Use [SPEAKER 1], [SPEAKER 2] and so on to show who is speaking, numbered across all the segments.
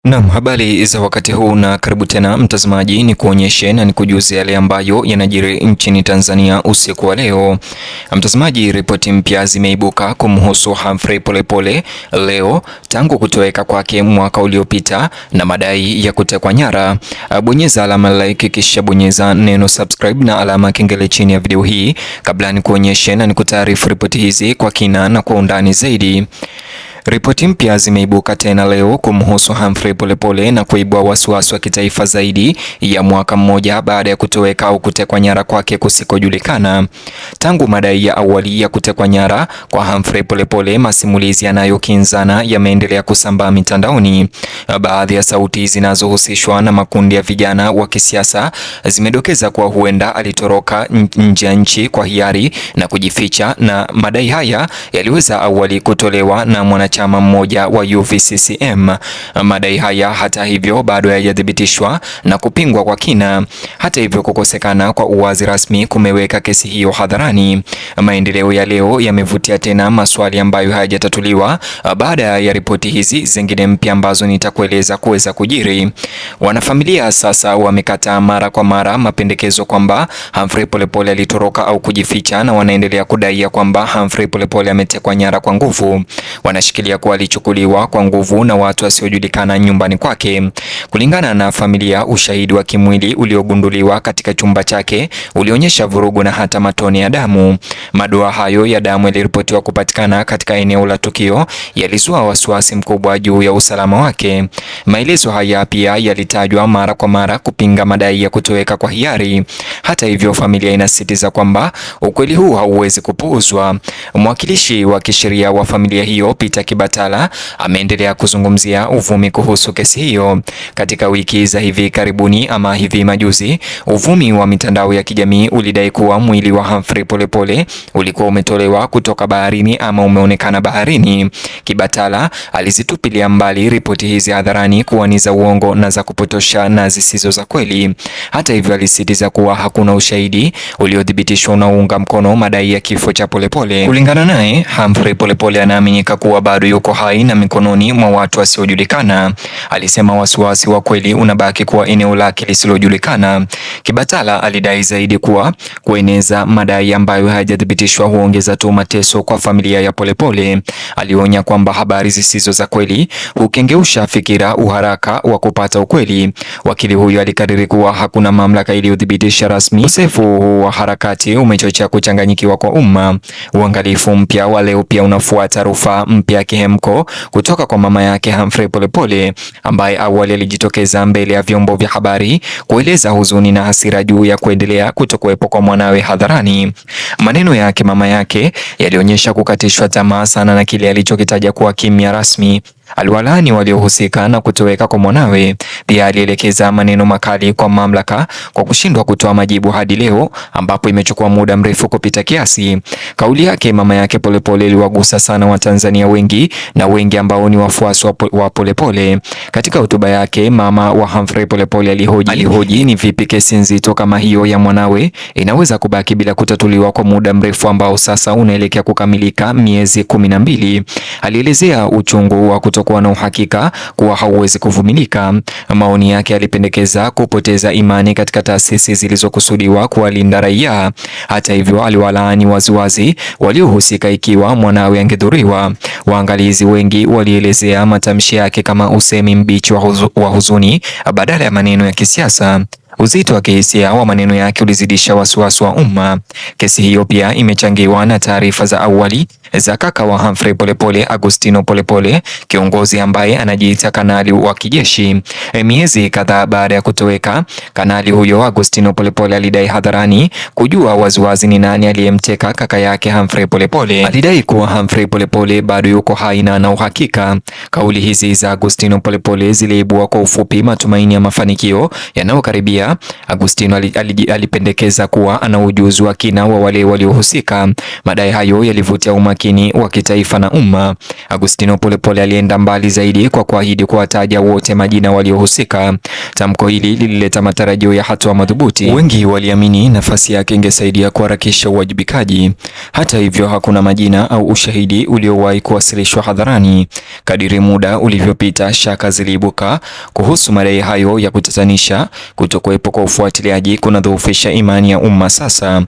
[SPEAKER 1] Naam, habari za wakati huu na karibu tena mtazamaji, ni kuonyeshe na nikujuze yale ambayo yanajiri nchini Tanzania usiku wa leo. Mtazamaji, ripoti mpya zimeibuka kumhusu Humphrey Polepole leo tangu kutoweka kwake mwaka uliopita na madai ya kutekwa nyara. Bonyeza alama like kisha bonyeza neno subscribe na alama kengele chini ya video hii kabla ni kuonyeshe na nikutaarifu ripoti hizi kwa kina na kwa undani zaidi. Ripoti mpya zimeibuka tena leo kumhusu Humphrey Polepole na kuibua wasiwasi wa kitaifa zaidi ya mwaka mmoja baada ya kutoweka au kutekwa nyara kwake kusikojulikana. Tangu madai ya awali ya kutekwa nyara kwa Humphrey Polepole, masimulizi yanayokinzana yameendelea kusambaa mitandaoni. Baadhi ya sauti zinazohusishwa na makundi ya vijana wa kisiasa zimedokeza kuwa huenda alitoroka nje ya nchi kwa hiari na kujificha, na madai haya yaliweza awali kutolewa na chama mmoja wa UVCCM. Madai haya hata hivyo bado hayajathibitishwa na kupingwa kwa kina. Hata hivyo, kukosekana kwa uwazi rasmi kumeweka kesi hiyo hadharani. Maendeleo ya leo yamevutia tena maswali ambayo hayajatatuliwa baada ya ripoti hizi zingine mpya ambazo nitakueleza kuweza kujiri. Wanafamilia sasa wamekataa mara kwa mara mapendekezo kwamba Humphrey Polepole alitoroka au kujificha, na wanaendelea kudai kwamba Humphrey Polepole ametekwa nyara kwa nguvu. Wanashikilia kuwa alichukuliwa kwa nguvu na watu wasiojulikana nyumbani kwake. Kulingana na familia, ushahidi wa kimwili uliogunduliwa katika chumba chake ulionyesha vurugu na hata matone ya damu. Madoa hayo ya damu yaliripotiwa kupatikana katika eneo la tukio, yalizua wasiwasi mkubwa juu ya usalama wake. Maelezo haya pia yalitajwa mara kwa mara kupinga madai ya kutoweka kwa hiari. Hata hivyo, familia inasisitiza kwamba ukweli huu hauwezi kupuuzwa. Mwakilishi wa kisheria wa familia hiyo, Peter Kibatala, ameendelea kuzungumzia uvumi kuhusu kesi hiyo. Katika wiki za hivi karibuni ama hivi majuzi, uvumi wa mitandao ya kijamii ulidai kuwa mwili wa Humphrey Polepole ulikuwa umetolewa kutoka baharini ama umeonekana baharini. Kibatala alizitupilia mbali ripoti hizi hadharani kuwa ni za uongo na za kupotosha na zisizo za kweli. Hata hivyo, alisisitiza kuwa hakuna ushahidi uliothibitishwa unaounga mkono madai ya kifo cha Polepole. Kulingana naye, Humphrey Polepole anaaminika kuwa bado yuko hai na mikononi mwa watu wasiojulikana. Alisema wasiwasi wa kweli unabaki kuwa eneo lake lisilojulikana. Kibatala alidai zaidi kuwa kueneza madai ambayo hayajathibitishwa huongeza tu mateso kwa familia ya Polepole. Alionya kwamba habari zisizo za kweli hukengeusha fikira uharaka wa kupata ukweli. Wakili huyo alikadiri kuwa hakuna mamlaka iliyothibitisha rasmi. Ukosefu wa harakati umechochea kuchanganyikiwa kwa umma. Uangalifu mpya wa leo pia unafuata rufaa mpya ya kihemko kutoka kwa mama yake Humphrey Polepole, ambaye awali alijitokeza mbele ya vyombo vya habari kueleza huzuni na hasira juu ya kuendelea kutokuwepo kwa mwanawe hadharani. Maneno yake mama yake yalionyesha kukatishwa tamaa sana na kile alichokitaja kuwa kimya rasmi. Aliwalaani waliohusika na kutoweka kwa mwanawe. Pia alielekeza maneno makali kwa mamlaka kwa kushindwa kutoa majibu hadi leo, ambapo imechukua muda mrefu kupita kiasi. Kauli yake mama yake Polepole iliwagusa sana Watanzania wengi na wengi ambao ni wafuasi wa Polepole. Katika hotuba yake, mama wa Humphrey Polepole alihoji ni vipi kesi nzito kama hiyo ya mwanawe inaweza kubaki bila kutatuliwa kwa muda mrefu ambao sasa unaelekea kukamilika miezi 12. Alielezea uchungu wa kuwa na uhakika kuwa hauwezi kuvumilika. Maoni yake alipendekeza kupoteza imani katika taasisi zilizokusudiwa kuwalinda raia. Hata hivyo, aliwalaani waziwazi waliohusika ikiwa mwanawe angedhuriwa. Waangalizi wengi walielezea matamshi yake kama usemi mbichi wa huzuni badala ya maneno ya kisiasa. Uzito wa kihisia wa maneno yake ulizidisha wasiwasi wa umma. Kesi hiyo pia imechangiwa na taarifa za awali za kaka wa Humphrey Polepole, Agustino Polepole, kiongozi ambaye anajiita kanali wa kijeshi. Miezi kadhaa baada ya kutoweka, kanali huyo Agustino Polepole alidai hadharani kujua waziwazi ni nani aliyemteka kaka yake Humphrey Polepole. Alidai kuwa Humphrey Polepole bado yuko hai na ana uhakika. Kauli hizi za Agustino Polepole ziliibua kwa ufupi matumaini ya mafanikio yanayokaribia. Agustino alipendekeza kuwa ana ujuzi wa kina wa wale waliohusika. Madai hayo yalivutia umakini umakini wa kitaifa na umma. Augustino Polepole alienda mbali zaidi kwa kuahidi kuwataja wote majina waliohusika. Tamko hili lilileta matarajio ya hatua madhubuti. Wengi waliamini nafasi yake ingesaidia kuharakisha uwajibikaji. Hata hivyo, hakuna majina au ushahidi uliowahi kuwasilishwa hadharani. Kadiri muda ulivyopita, shaka ziliibuka kuhusu madai hayo ya kutatanisha. Kutokuwepo kwa ufuatiliaji kunadhoofisha imani ya umma sasa.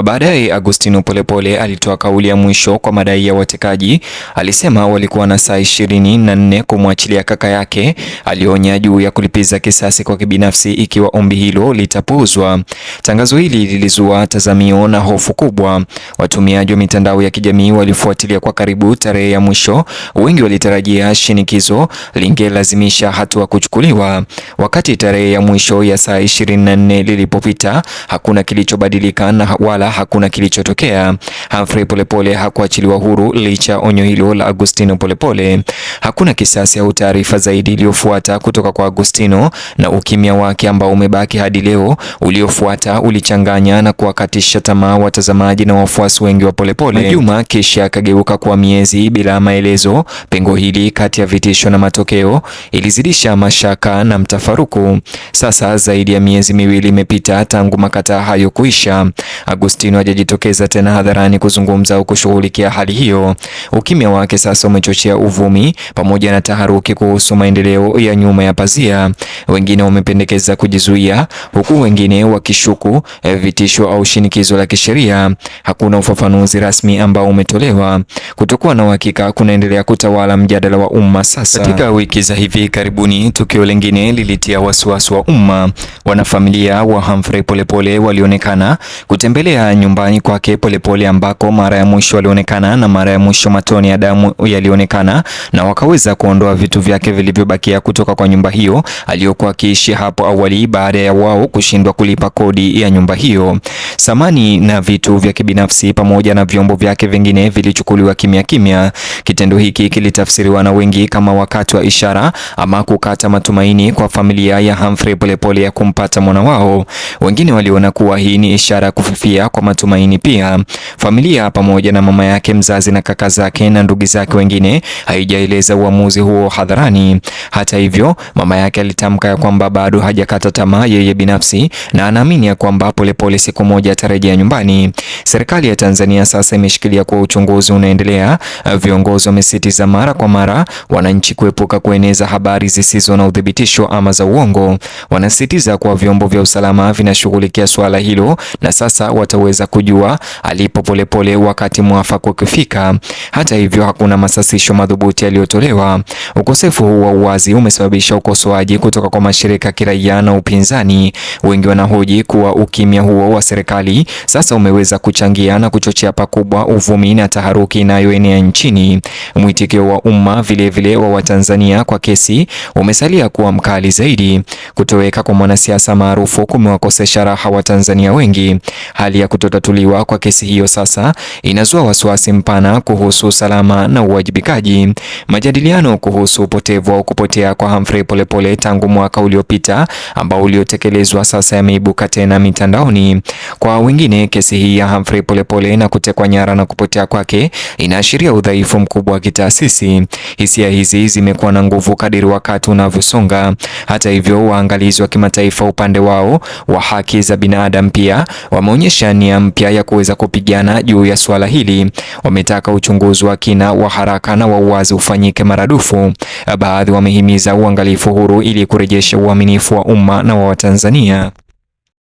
[SPEAKER 1] Baadaye Augustino Polepole alitoa kauli ya mwisho kwa madai ya watekaji. Alisema walikuwa na saa 24 kumwachilia kaka yake. Alionya juu ya kulipiza kisasi kwa kibinafsi ikiwa ombi hilo litapuuzwa. Tangazo hili lilizua tazamio na hofu kubwa. Watumiaji wa mitandao ya kijamii walifuatilia kwa karibu tarehe ya mwisho. Wengi walitarajia shinikizo lingelazimisha hatua kuchukuliwa. Wakati tarehe ya mwisho ya saa 24 lilipopita, hakuna kilichobadilika na wala hakuna kilichotokea. Humphrey Polepole hakuachiliwa huru licha onyo hilo la Augustino Polepole. Hakuna kisasi au taarifa zaidi iliyofuata kutoka kwa Augustino, na ukimya wake ambao umebaki hadi leo uliofuata ulichanganya na kuwakatisha tamaa watazamaji na wafuasi wengi wa Polepole. Majuma kisha akageuka kuwa miezi bila maelezo. Pengo hili kati ya vitisho na matokeo ilizidisha mashaka na mtafaruku. Sasa zaidi ya miezi miwili imepita tangu makataa hayo kuisha. Augustino hajajitokeza tena hadharani kuzungumza au kushughulikia hali hiyo. Ukimya wake sasa umechochea uvumi pamoja na taharuki kuhusu maendeleo ya nyuma ya pazia. Wengine wamependekeza kujizuia, huku wengine wakishuku vitisho au shinikizo la kisheria. Hakuna ufafanuzi rasmi ambao umetolewa. Kutokuwa na uhakika kunaendelea kutawala mjadala wa umma sasa. Katika wiki za hivi karibuni, tukio lingine lilitia wasiwasi wa umma. Wanafamilia wa Humphrey Polepole walionekana kutembelea nyumbani kwake Polepole, ambako mara ya mwisho alionekana na mara ya mwisho matone ya damu yalionekana, na wakaweza kuondoa vitu vyake vilivyobakia kutoka kwa nyumba hiyo aliyokuwa akiishi hapo awali baada ya wao kushindwa kulipa kodi ya nyumba hiyo. Samani na vitu vya kibinafsi pamoja na vyombo vyake vingine vilichukuliwa kimya kimya. Kitendo hiki kilitafsiriwa na wengi kama wakati wa ishara ama kukata matumaini kwa familia ya Humphrey Polepole ya kumpata mwana wao. Wengine waliona kuwa hii ni ishara kufifia kwa matumaini pia. Familia pamoja na mama yake mzazi na kaka zake na ndugu zake wengine haijaeleza uamuzi huo hadharani. Hata hivyo, mama yake alitamka ya kwamba bado hajakata tamaa yeye binafsi na anaamini ya kwamba Polepole siku moja atarejea nyumbani. Serikali ya Tanzania sasa imeshikilia kuwa uchunguzi unaendelea. Viongozi wamesisitiza mara kwa mara wananchi kuepuka kueneza habari zisizo na udhibitisho ama za uongo. Wanasisitiza kuwa vyombo vya usalama vinashughulikia suala hilo na sasa wataweza kujua alipo Polepole wakati mwafaka ukifika. Hata hivyo, hakuna masasisho madhubuti yaliyotolewa. Ukosefu huu wa uwazi umesababisha ukosoaji kutoka kwa mashirika kiraia na upinzani. Wengi wanahoji kuwa ukimya huo wa serikali sasa umeweza kuchangia na kuchochea pakubwa uvumi na taharuki inayoenea nchini. Mwitikio wa umma vilevile wa Watanzania kwa kesi umesalia kuwa mkali zaidi. Kutoweka kwa mwanasiasa maarufu kumewakosesha raha Watanzania wengi. Hali ya kutotatuliwa kwa kesi hiyo sasa inazua wasiwasi mpana kuhusu usalama na uwajibikaji. Majadiliano kuhusu upotevu au kupotea kwa Humphrey Polepole tangu mwaka uliopita ambao uliotekelezwa sasa yameibuka tena mitandaoni. Kwa wengine, kesi hii ya Humphrey Polepole na kutekwa nyara na kupotea kwake inaashiria udhaifu mkubwa wa kitaasisi. Hisia hizi zimekuwa na nguvu kadiri wakati unavyosonga. Hata hivyo, waangalizi wa kimataifa upande wao wa haki za binadamu pia wameonyesha nia mpya ya kuweza kupigana juu ya swala hili. Wametaka uchunguzi wa kina, wa haraka na wa uwazi ufanyike maradufu. Baadhi wamehimiza uangalifu huru ili kurejesha uaminifu wa umma na wa Watanzania.